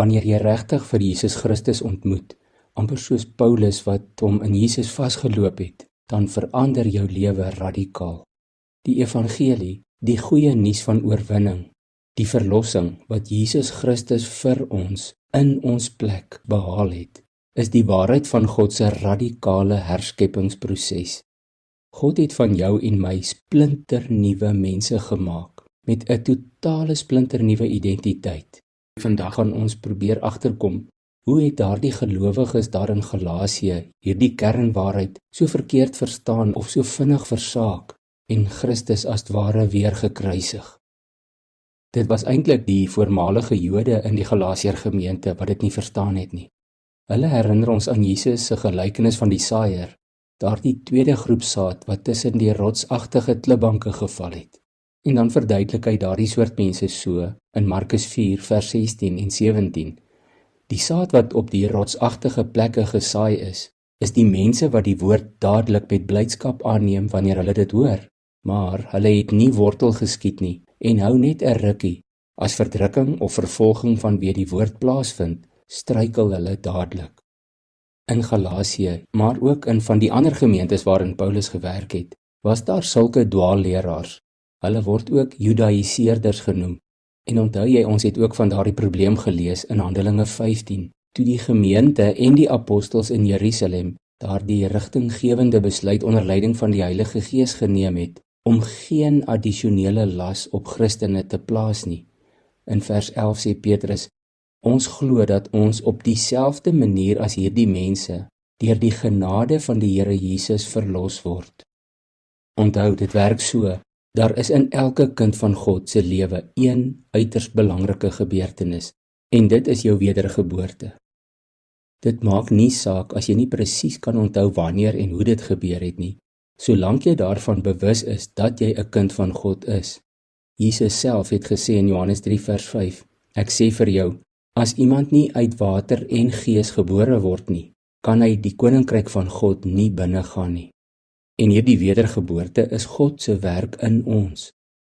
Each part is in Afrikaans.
Wanneer jy regtig vir Jesus Christus ontmoet, amper soos Paulus wat hom in Jesus vasgeloop het, dan verander jou lewe radikaal. Die evangelie, die goeie nuus van oorwinning, die verlossing wat Jesus Christus vir ons in ons plek behaal het, is die waarheid van God se radikale herskeppingsproses. God het van jou en my splinternuwe mense gemaak, met 'n totale splinternuwe identiteit. Vandag gaan ons probeer agterkom, hoe het daardie gelowiges daar in Galasië hierdie kernwaarheid so verkeerd verstaan of so vinnig versaak en Christus as ware weer gekruisig. Dit was eintlik die voormalige Jode in die Galasiër gemeente wat dit nie verstaan het nie. Hulle herinner ons aan Jesus se gelykenis van die saaiër, daardie tweede groep saad wat tussen die rotsagtige klipbanke geval het. En dan verduidelik hy daardie soort mense so in Markus 4 vers 16 en 17. Die saad wat op die rotsagtige plekke gesaai is die mense wat die woord dadelik met blydskap aanneem wanneer hulle dit hoor, maar hulle het nie wortel geskiet nie en hou net 'n rukkie. As verdrukking of vervolging vanweë die woord plaasvind, struikel hulle dadelik. In Galasië, maar ook in van die ander gemeentes waarin Paulus gewerk het, was daar sulke dwaalleraars. Hulle word ook Judaiseerders genoem. En onthou jy, ons het ook van daardie probleem gelees in Handelinge 15, toe die gemeente en die apostels in Jerusalem daardie rigtinggewende besluit onder leiding van die Heilige Gees geneem het, om geen addisionele las op Christene te plaas nie. In vers 11 sê Petrus, ons glo dat ons op dieselfde manier as hierdie mense, deur die genade van die Here Jesus verlos word. Onthou, dit werk so, daar is in elke kind van God se lewe een uiters belangrike gebeurtenis, en dit is jou wedergeboorte. Dit maak nie saak as jy nie presies kan onthou wanneer en hoe dit gebeur het nie, solank jy daarvan bewus is dat jy 'n kind van God is. Jesus self het gesê in Johannes 3 vers 5, ek sê vir jou, as iemand nie uit water en gees gebore word nie, kan hy die koninkryk van God nie binnegaan nie. En hierdie wedergeboorte is God se werk in ons.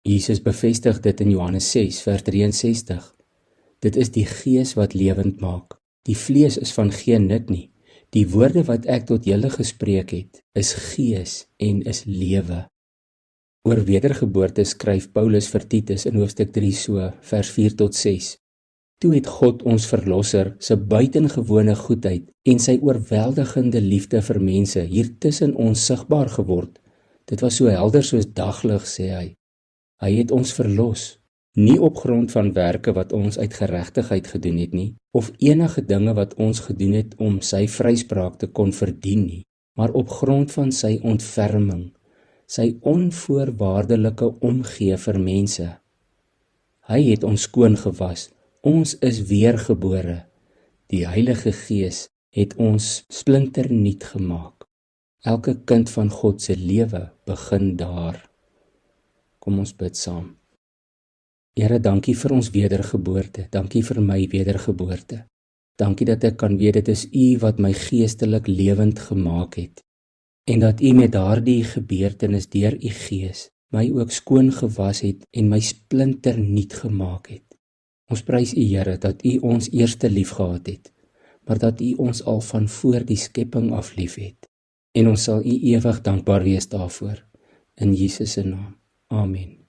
Jesus bevestig dit in Johannes 6 vers 63. Dit is die gees wat lewend maak. Die vlees is van geen nut nie. Die woorde wat ek tot julle gespreek het, is gees en is lewe. Oor wedergeboorte skryf Paulus vir Titus in hoofstuk 3 so, vers 4 tot 6. Toe het God ons verlosser se buitengewone goedheid en sy oorweldigende liefde vir mense hier tussen ons sigbaar geword. Dit was so helder soos daglig, sê hy. Hy het ons verlos, nie op grond van werke wat ons uit geregtigheid gedoen het nie, of enige dinge wat ons gedoen het om sy vryspraak te kon verdien nie, maar op grond van sy ontferming, sy onvoorwaardelike omgee vir mense. Hy het ons skoon gewas. Ons is weergebore. Die Heilige Gees het ons splinternuut gemaak. Elke kind van God se lewe begin daar. Kom ons bid saam. Here, dankie vir ons wedergeboorte. Dankie vir my wedergeboorte. Dankie dat ek kan weet dit is U wat my geestelik lewend gemaak het. En dat U met daardie gebeurtenis deur U Gees my ook skoon gewas het en my splinternuut gemaak het. Ons prys U, Here, dat U ons eerste lief gehad het, maar dat U ons al van voor die skepping af lief het. En ons sal U ewig dankbaar wees daarvoor. In Jesus se naam. Amen.